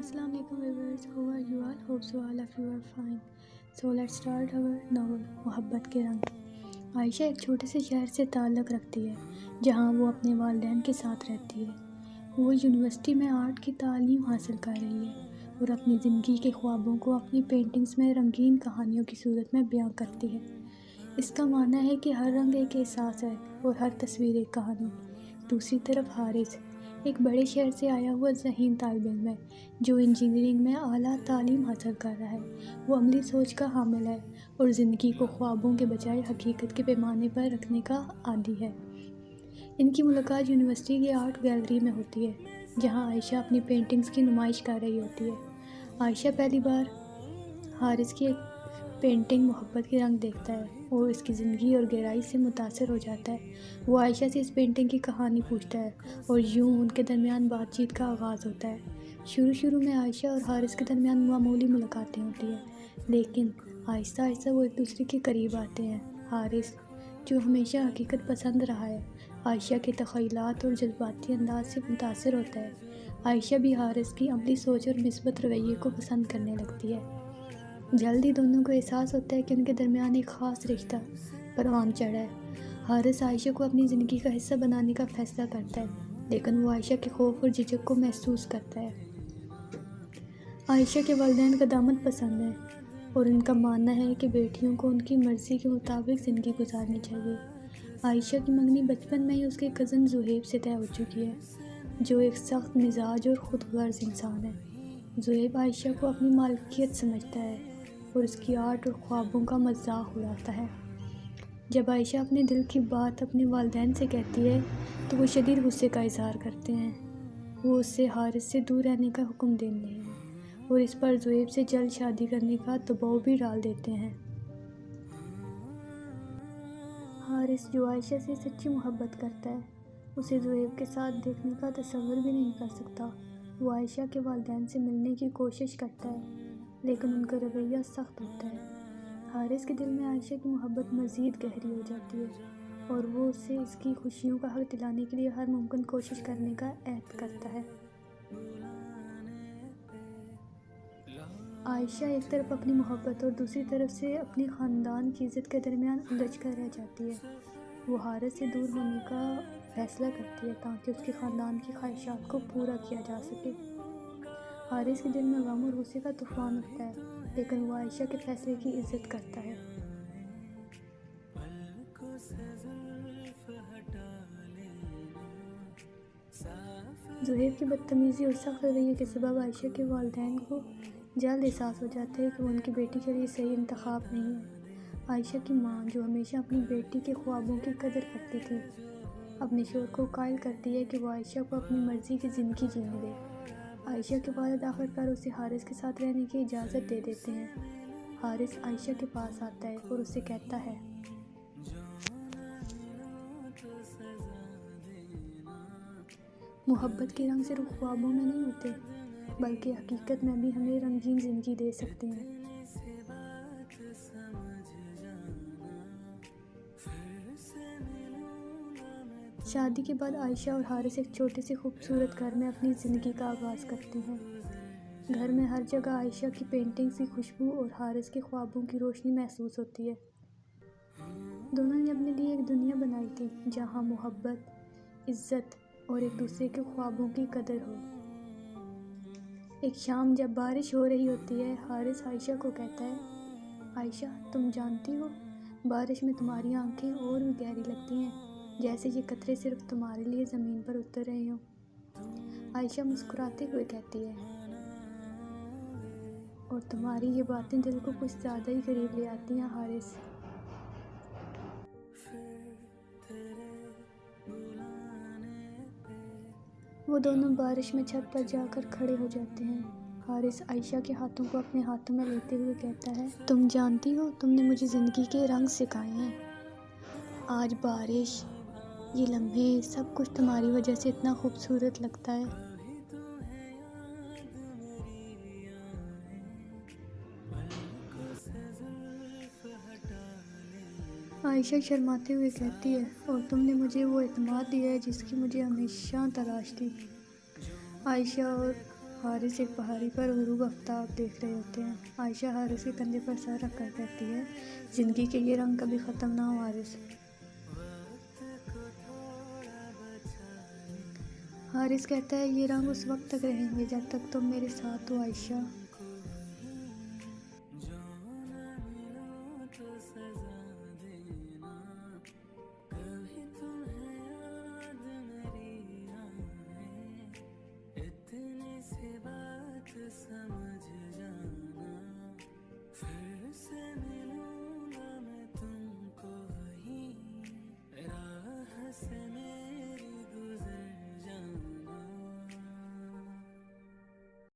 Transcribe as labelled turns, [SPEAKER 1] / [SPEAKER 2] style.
[SPEAKER 1] Assalamu alaikum viewers, how are you all? Hope so all of you are fine. So let's start our novel मोहब्बत के रंग। आयशा एक छोटे से शहर से ताल्लुक़ रखती है जहाँ वो अपने वालिदैन के साथ रहती है। वो यूनिवर्सिटी में आर्ट की तालीम हासिल कर रही है और अपनी ज़िंदगी के ख्वाबों को अपनी पेंटिंग्स में रंगीन कहानियों की सूरत में बयां करती है। इसका मानना है कि हर रंग एक एहसास है और हर तस्वीर एक कहानी। दूसरी तरफ हारिस एक बड़े शहर से आया हुआ ज़हीन तालिब इल्म है जो इंजीनियरिंग में आला तालीम हासिल कर रहा है। वो अमली सोच का हामिल है और ज़िंदगी को ख्वाबों के बजाय हकीकत के पैमाने पर रखने का आदी है। इनकी मुलाकात यूनिवर्सिटी की आर्ट गैलरी में होती है जहां आयशा अपनी पेंटिंग्स की नुमाइश कर रही होती है। आयशा पहली बार हारिस की एक पेंटिंग मोहब्बत के रंग देखता है और इसकी ज़िंदगी और गहराई से मुतासर हो जाता है। वो आयशा से इस पेंटिंग की कहानी पूछता है और यूं उनके दरमियान बातचीत का आगाज़ होता है। शुरू में आयशा और हारिस के दरमियान मामूली मुलाकातें होती हैं, लेकिन आहिस्ता आहिस्ता वो एक दूसरे के करीब आते हैं। हारिस जो हमेशा हकीकत पसंद रहा है आयशा के तख़य्युलात और जज्बाती अंदाज से मुतासर होता है। आयशा भी हारिस की अमली सोच और मिस्बत रवैये को पसंद करने लगती है। जल्द ही दोनों को एहसास होता है कि उनके दरमियान एक ख़ास रिश्ता परवान चढ़ा है। हारिस आयशा को अपनी ज़िंदगी का हिस्सा बनाने का फ़ैसला करता है, लेकिन वो आयशा के खौफ और झिझक को महसूस करता है। आयशा के वालिदैन क़दामत पसंद है और उनका मानना है कि बेटियों को उनकी मर्ज़ी के मुताबिक ज़िंदगी गुजारनी चाहिए। आयशा की मंगनी बचपन में ही उसके कज़न ज़ुहैब से तय हो चुकी है, जो एक सख्त मिजाज और ख़ुद गर्ज़ इंसान है। ज़ुहैब आयशा को अपनी मालिकियत समझता है और उसकी आर्ट और ख्वाबों का मजाक उड़ाता है। जब आयशा अपने दिल की बात अपने वालिदैन से कहती है तो वो शदीद गुस्से का इजहार करते हैं। वो उससे हारिस से दूर रहने का हुक्म देते हैं और इस पर ज़ुहैब से जल्द शादी करने का दबाव भी डाल देते हैं। हारिस जो आयशा से सच्ची मोहब्बत करता है उसे ज़ुहैब के साथ देखने का तसव्वुर भी नहीं कर सकता। वो आयशा के वालिदैन से मिलने की कोशिश करता है, लेकिन उनका रवैया सख्त होता है। हारिस के दिल में आयशा की मोहब्बत मज़ीद गहरी हो जाती है और वो उससे इसकी खुशियों का हक़ दिलाने के लिए हर मुमकिन कोशिश करने का अहद करता है। आयशा एक तरफ अपनी मोहब्बत और दूसरी तरफ से अपने ख़ानदान की इज़्ज़त के दरमियान उलझ कर रह जाती है। वो हारिस से दूर होने का फ़ैसला करती है ताकि उसके ख़ानदान की ख्वाहिशात को पूरा किया जा सके। हारिस के दिल में गम और गुस्से का तूफ़ान उठता है, लेकिन वो आयशा के फ़ैसले की इज़्ज़त करता है। ज़ुहैब की बदतमीज़ी और सख्त रवैये के सबब आयशा के वालिदैन को जल्द एहसास हो जाता है कि वो उनकी बेटी के लिए सही इंतखाब नहीं है। आयशा की माँ, जो हमेशा अपनी बेटी के ख्वाबों की कदर करती थी, अपने शौहर को कायल करती है कि वो आयशा को अपनी मर्ज़ी की ज़िंदगी जीने दे। आयशा के वालिद आखिरकार उसे हारिस के साथ रहने की इजाज़त दे देते हैं। हारिस आयशा के पास आता है और उससे कहता है, मोहब्बत के रंग सिर्फ ख्वाबों में नहीं होते, बल्कि हकीकत में भी हमें रंगीन ज़िंदगी दे सकते हैं। शादी के बाद आयशा और हारिस एक छोटे से खूबसूरत घर में अपनी ज़िंदगी का आगाज़ करते हैं। घर में हर जगह आयशा की पेंटिंग्स की खुशबू और हारिस के ख्वाबों की रोशनी महसूस होती है। दोनों ने अपने लिए एक दुनिया बनाई थी जहाँ मोहब्बत, इज़्ज़त और एक दूसरे के ख्वाबों की कदर हो। एक शाम जब बारिश हो रही होती है, हारिस आयशा को कहता है, आयशा तुम जानती हो, बारिश में तुम्हारी आंखें और भी गहरी लगती हैं, जैसे ये कतरे सिर्फ तुम्हारे लिए ज़मीन पर उतर रहे हों। आयशा मुस्कुराते हुए कहती है, और तुम्हारी ये बातें दिल को कुछ ज़्यादा ही करीब ले आती हैं हारिस। वो दोनों बारिश में छत पर जाकर खड़े हो जाते हैं। हारिस आयशा के हाथों को अपने हाथों में लेते हुए कहता है, तुम जानती हो, तुमने मुझे ज़िंदगी के रंग सिखाए हैं। आज बारिश, ये लम्हे, सब कुछ तुम्हारी वजह से इतना खूबसूरत लगता है। आयशा शर्माते हुए कहती है, और तुमने मुझे वो एतमाद दिया है जिसकी मुझे हमेशा तलाश थी। आयशा और حارث ایک پہاڑی پر غروب آفتاب دیکھ رہے ہوتے ہیں۔ عائشہ حارث کے کندھے پر سر رکھ کر کہتی ہے، زندگی کے یہ رنگ کبھی ختم نہ ہو حارث۔ حارث کہتا ہے، یہ رنگ اس وقت تک رہیں گے جب تک تم میرے ساتھ ہو عائشہ۔